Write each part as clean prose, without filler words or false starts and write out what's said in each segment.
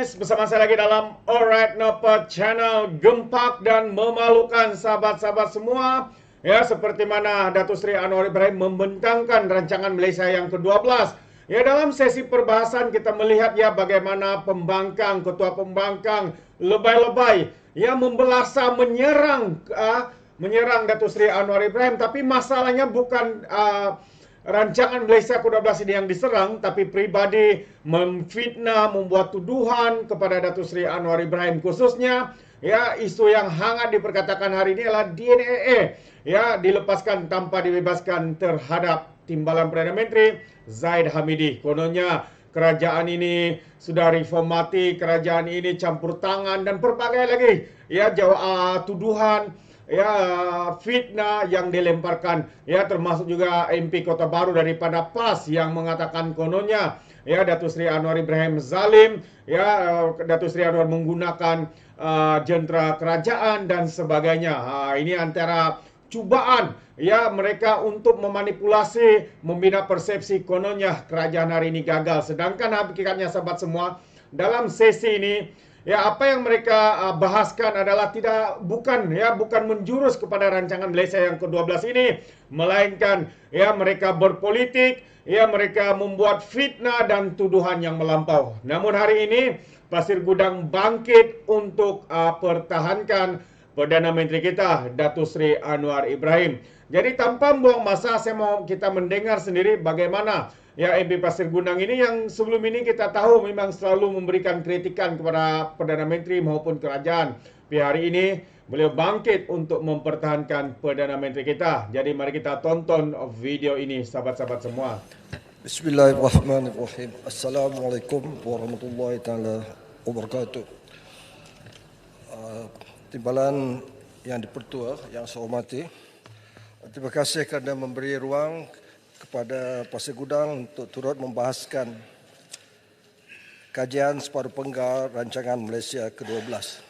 guys, bersama saya lagi dalam Alright Nopa Channel. Gempak dan memalukan sahabat-sahabat semua. Ya, seperti mana Datuk Seri Anwar Ibrahim membentangkan rancangan Malaysia yang ke-12. Ya, dalam sesi perbahasan kita melihat ya bagaimana pembangkang, ketua pembangkang lebay-lebay yang membelasa menyerang Datuk Seri Anwar Ibrahim. Tapi masalahnya bukan rancangan Malaysia ke-12 ini yang diserang, tapi pribadi memfitnah, membuat tuduhan kepada Datuk Seri Anwar Ibrahim. Khususnya, ya, isu yang hangat diperkatakan hari ini adalah DNAA, ya, dilepaskan tanpa dibebaskan terhadap Timbalan Perdana Menteri Zahid Hamidi. Kononnya kerajaan ini sudah reformati, kerajaan ini campur tangan dan berbagai lagi, ya, tuduhan, ya, fitnah yang dilemparkan, ya, termasuk juga MP Kota Baru daripada PAS yang mengatakan kononnya, ya, Datuk Seri Anwar Ibrahim zalim, ya, Datuk Seri Anwar menggunakan jentera kerajaan dan sebagainya. Ini antara cubaan, ya, mereka untuk memanipulasi, membina persepsi kononnya kerajaan hari ini gagal. Sedangkan hakikatnya sahabat semua, dalam sesi ini, ya, apa yang mereka bahaskan adalah bukan menjurus kepada rancangan Malaysia yang ke-12 ini, melainkan, ya, mereka berpolitik, ya, mereka membuat fitnah dan tuduhan yang melampau. Namun hari ini Pasir Gudang bangkit untuk pertahankan Perdana Menteri kita Datuk Seri Anwar Ibrahim. Jadi tanpa membuang masa, saya mau kita mendengar sendiri bagaimana, ya, MP Pasir Gudang ini yang sebelum ini kita tahu memang selalu memberikan kritikan kepada Perdana Menteri maupun kerajaan. Tapi hari ini beliau bangkit untuk mempertahankan Perdana Menteri kita. Jadi mari kita tonton video ini sahabat-sahabat semua. Bismillahirrahmanirrahim. Assalamualaikum warahmatullahi taala wabarakatuh. Timbalan yang dipertua, yang saya hormati, terima kasih kerana memberi ruang kepada Pasir Gudang untuk turut membahaskan kajian separuh penggal rancangan Malaysia ke-12.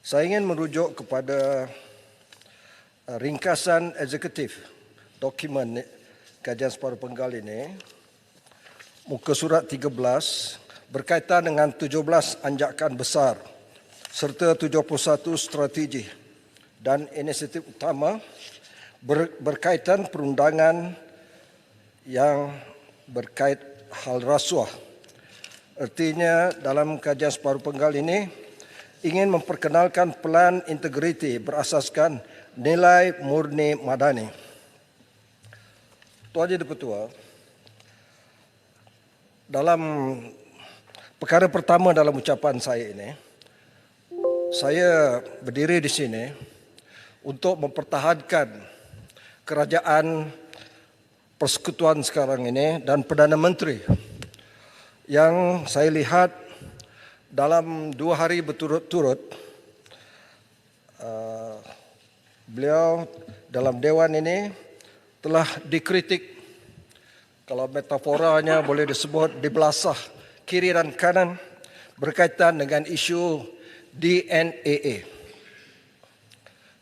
Saya ingin merujuk kepada ringkasan eksekutif dokumen kajian separuh penggal ini, muka surat 13, berkaitan dengan 17 anjakan besar serta 71 strategi dan inisiatif utama berkaitan perundangan yang berkait hal rasuah. Artinya dalam kajian separuh penggal ini ingin memperkenalkan pelan integriti berasaskan nilai murni madani. Tuan Jadi Pertua, dalam perkara pertama dalam ucapan saya ini, saya berdiri di sini untuk mempertahankan kerajaan persekutuan sekarang ini dan Perdana Menteri yang saya lihat dalam 2 hari berturut-turut beliau dalam dewan ini telah dikritik, kalau metaforanya boleh disebut dibelasah kiri dan kanan berkaitan dengan isu DNAA.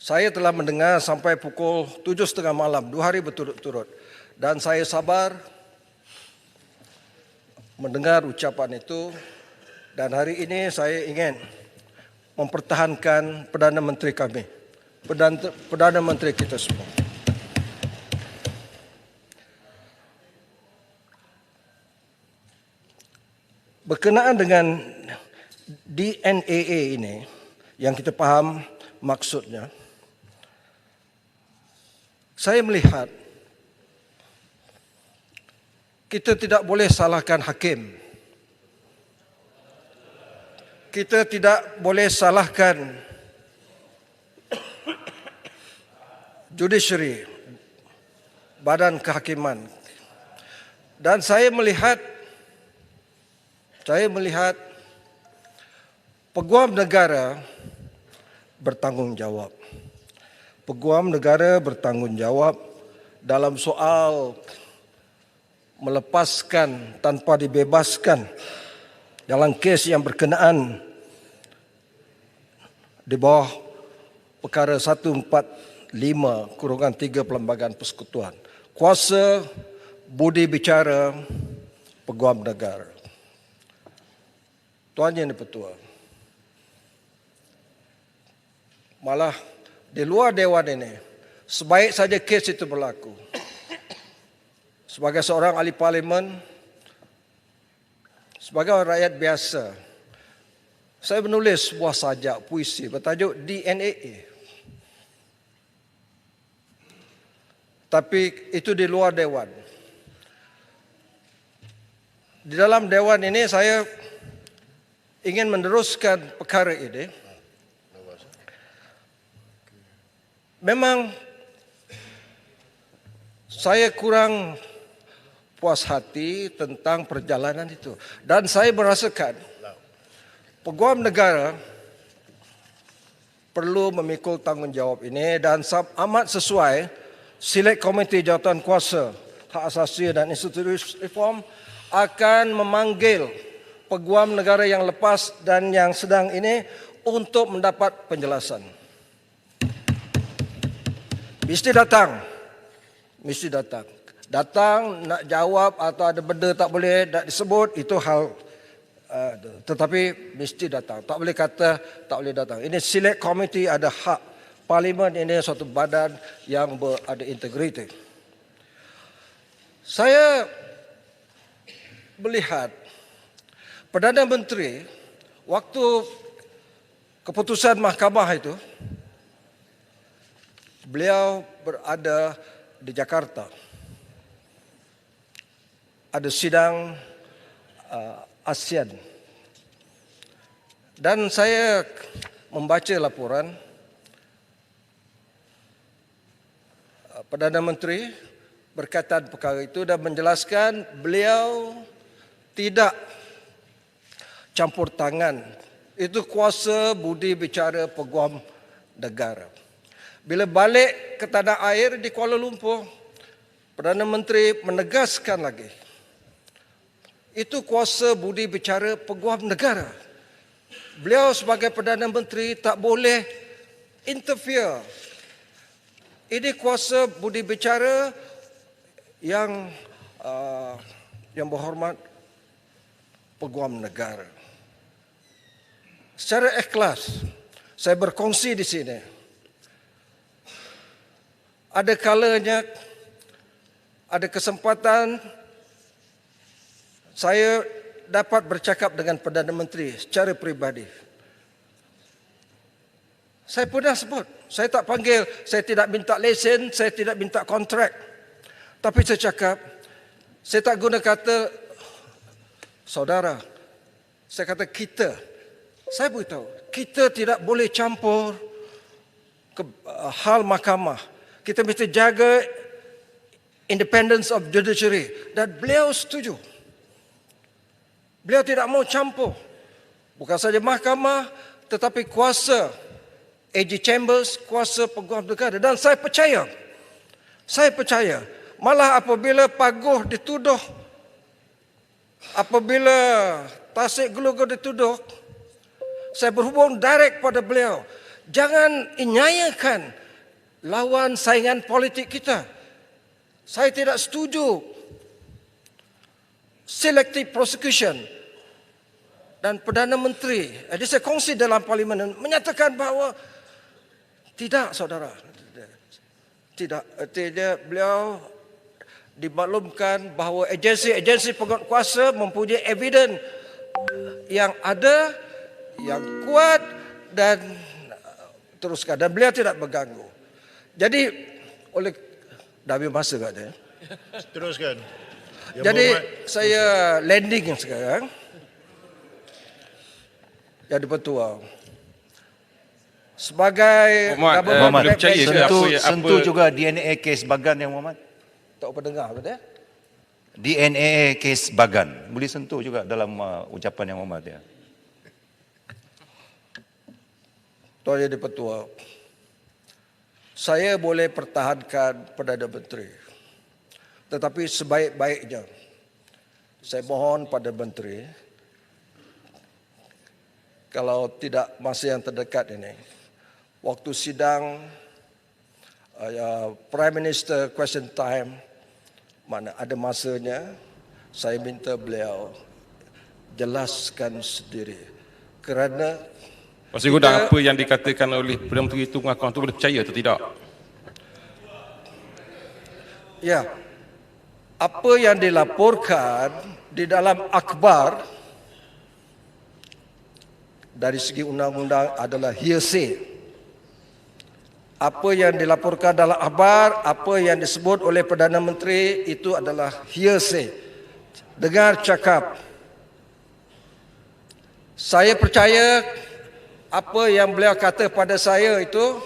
Saya telah mendengar sampai pukul 7.30 malam, 2 hari berturut-turut. Dan saya sabar mendengar ucapan itu. Dan hari ini saya ingin mempertahankan Perdana Menteri kami. Perdana Menteri kita semua. Berkenaan dengan DNAA ini, yang kita faham maksudnya, saya melihat kita tidak boleh salahkan hakim. Kita tidak boleh salahkan judiciary, badan kehakiman. Dan saya melihat Peguam negara bertanggungjawab. Peguam negara bertanggungjawab dalam soal melepaskan tanpa dibebaskan dalam kes yang berkenaan di bawah perkara 145/3 Perlembagaan Persekutuan. Kuasa budi bicara Peguam negara. Tuan Yang di-Pertua, malah di luar Dewan ini, sebaik saja kes itu berlaku, sebagai seorang ahli parlimen, sebagai orang rakyat biasa, saya menulis sebuah sajak puisi bertajuk DNAA. Tapi itu di luar Dewan. Di dalam Dewan ini saya ingin meneruskan perkara ini. Memang saya kurang puas hati tentang perjalanan itu. Dan saya merasakan peguam negara perlu memikul tanggungjawab ini dan amat sesuai Select Komite Jawatan Kuasa Hak Asasi dan Institusi Reform akan memanggil peguam negara yang lepas dan yang sedang ini untuk mendapat penjelasan. Mesti datang. Datang nak jawab atau ada benda tak boleh nak disebut, itu hal tetapi mesti datang. Tak boleh kata tak boleh datang. Ini Select Committee ada hak. Parlimen ini suatu badan yang ada integriti. Saya melihat Perdana Menteri waktu keputusan mahkamah itu, beliau berada di Jakarta. Ada sidang ASEAN. Dan saya membaca laporan Perdana Menteri berkaitan perkara itu dan menjelaskan beliau tidak campur tangan. Itu kuasa budi bicara peguam negara. Bila balik ke tanah air di Kuala Lumpur, Perdana Menteri menegaskan lagi, itu kuasa budi bicara peguam negara. Beliau sebagai Perdana Menteri tak boleh interfere. Ini kuasa budi bicara yang berhormat peguam negara. Secara ikhlas, saya berkongsi di sini. Ada kalanya, ada kesempatan saya dapat bercakap dengan Perdana Menteri secara peribadi. Saya pernah sebut, saya tak panggil, saya tidak minta lesen, saya tidak minta kontrak. Tapi saya cakap, saya tak guna kata saudara, saya kata kita. Saya beritahu, kita tidak boleh campur ke hal mahkamah. Kita mesti jaga independence of judiciary. Dan beliau setuju. Beliau tidak mau campur. Bukan saja mahkamah, tetapi kuasa AG Chambers, kuasa peguam negara. Dan saya percaya, malah apabila Paguh dituduh, apabila Tasik Gelugur dituduh, saya berhubung direct pada beliau. Jangan inyayakan lawan saingan politik kita. Saya tidak setuju selective prosecution. Dan Perdana Menteri, jadi saya kongsi dalam parlimen menyatakan bahawa tidak, saudara. Tidak. Artinya beliau dimaklumkan bahawa agensi peguam kuasa mempunyai evidence yang ada, yang kuat dan teruskan. Dan beliau tidak berganggu. Jadi, oleh dah habis masa kat dia. Teruskan. Jadi, saya landing sekarang. Yang di-Pertua. Sebagai Muhammad, sentuh juga DNA kes Bagan yang Muhammad. tak apa dengar apa dia? DNA kes Bagan. Boleh sentuh juga dalam ucapan yang Muhammad ya. Tuan Yang di-Pertua, saya boleh pertahankan Perdana Menteri. Tetapi sebaik-baiknya, saya mohon pada Menteri, kalau tidak masa yang terdekat ini, waktu sidang Prime Minister question time, mana ada masanya, saya minta beliau jelaskan sendiri. Kerana Pasir Gudang, apa yang dikatakan oleh Perdana Menteri itu pengakuan itu boleh percaya atau tidak? ya, apa yang dilaporkan di dalam akhbar dari segi undang-undang adalah hearsay. Apa yang dilaporkan dalam akhbar, apa yang disebut oleh Perdana Menteri itu adalah hearsay. Dengar cakap. Saya percaya apa yang beliau kata pada saya itu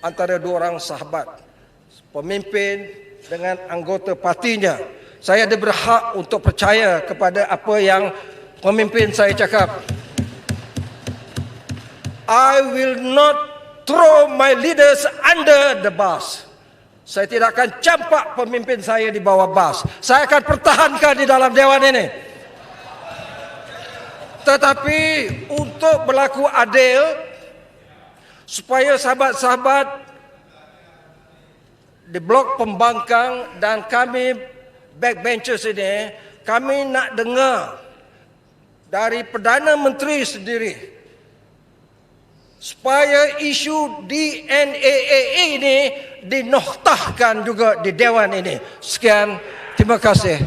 antara dua orang sahabat, pemimpin dengan anggota partinya. Saya ada berhak untuk percaya kepada apa yang pemimpin saya cakap. I will not throw my leaders under the bus. Saya tidak akan campak pemimpin saya di bawah bas. Saya akan pertahankan di dalam dewan ini. Tetapi untuk berlaku adil, supaya sahabat-sahabat di blok pembangkang dan kami backbenchers ini, kami nak dengar dari Perdana Menteri sendiri supaya isu DNAA ini dinoktahkan juga di Dewan ini. Sekian, terima kasih.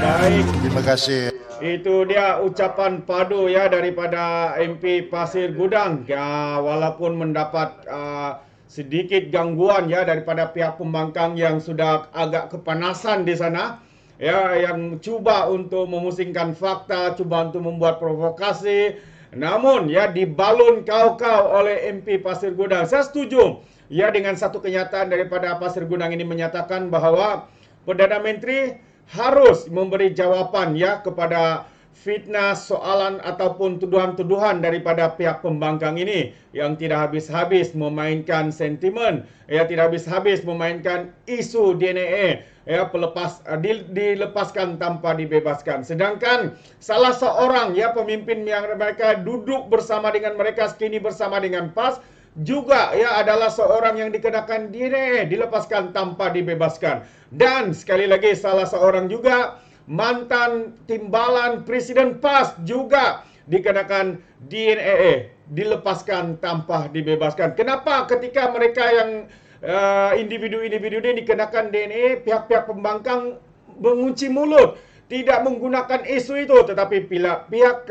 Baik. Terima kasih. Itu dia ucapan padu ya daripada MP Pasir Gudang. Ya, walaupun mendapat sedikit gangguan ya daripada pihak pembangkang yang sudah agak kepanasan di sana. Ya, yang cuba untuk memusingkan fakta, cuba untuk membuat provokasi. Namun ya dibalun kau-kau oleh MP Pasir Gudang. Saya setuju ya dengan satu kenyataan daripada Pasir Gudang ini menyatakan bahwa Perdana Menteri harus memberi jawapan ya kepada fitnah, soalan ataupun tuduhan-tuduhan daripada pihak pembangkang ini yang tidak habis-habis memainkan sentimen, ya tidak habis-habis memainkan isu DNA, ya dilepaskan tanpa dibebaskan. Sedangkan salah seorang ya pemimpin yang mereka duduk bersama dengan mereka, kini bersama dengan PAS, juga ya adalah seorang yang dikenakan DNA, dilepaskan tanpa dibebaskan. Dan sekali lagi salah seorang juga mantan timbalan Presiden PAS juga dikenakan DNA, dilepaskan tanpa dibebaskan. Kenapa ketika mereka yang individu-individu ini dikenakan DNA, pihak-pihak pembangkang mengunci mulut, tidak menggunakan isu itu, tetapi pihak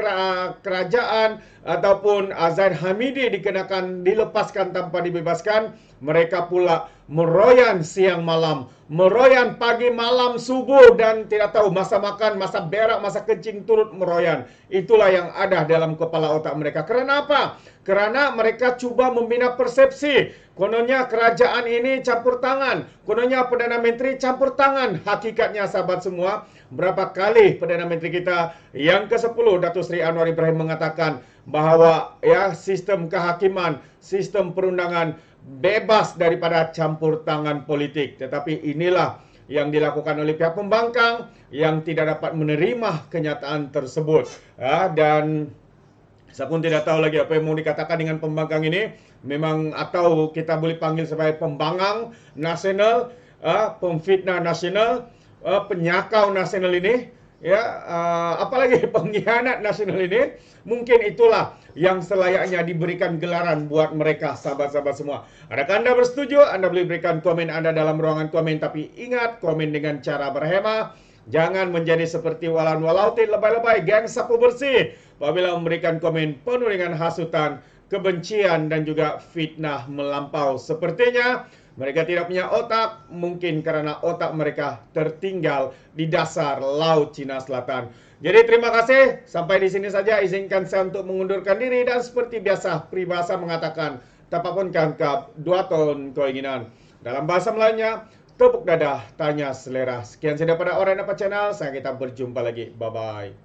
kerajaan ataupun Zaid Hamidi dilepaskan tanpa dibebaskan, mereka pula meroyan siang malam, meroyan pagi malam subuh dan tidak tahu masa makan, masa berak, masa kencing turut meroyan. Itulah yang ada dalam kepala otak mereka. Kerana apa? Kerana mereka cuba membina persepsi. Kononnya kerajaan ini campur tangan, kononnya Perdana Menteri campur tangan. Hakikatnya sahabat semua, berapa kali Perdana Menteri kita yang ke-10 Datuk Seri Anwar Ibrahim mengatakan bahawa ya sistem kehakiman, sistem perundangan bebas daripada campur tangan politik. Tetapi inilah yang dilakukan oleh pihak pembangkang yang tidak dapat menerima kenyataan tersebut. Dan saya pun tidak tahu lagi apa yang mau dikatakan dengan pembangkang ini. Memang atau kita boleh panggil sebagai pembangkang nasional, pemfitnah nasional, penyakau nasional ini, ya, apalagi pengkhianat nasional ini. Mungkin itulah yang selayaknya diberikan gelaran buat mereka, sahabat-sahabat semua. Adakah Anda bersetuju? Anda boleh berikan komen Anda dalam ruangan komen. Tapi ingat, komen dengan cara berhemah. Jangan menjadi seperti walan walautin lebay-lebay geng sapu bersih apabila memberikan komen penuh dengan hasutan, kebencian dan juga fitnah melampau. Sepertinya mereka tidak punya otak, mungkin karena otak mereka tertinggal di dasar Laut Cina Selatan. Jadi terima kasih, sampai di sini saja. Izinkan saya untuk mengundurkan diri dan seperti biasa peribahasa mengatakan tapapun kangkap 2 tahun keinginan. Dalam bahasa Melayunya, tepuk dadah, tanya selera. Sekian saja pada Orang Apa Channel, sampai kita berjumpa lagi. Bye-bye.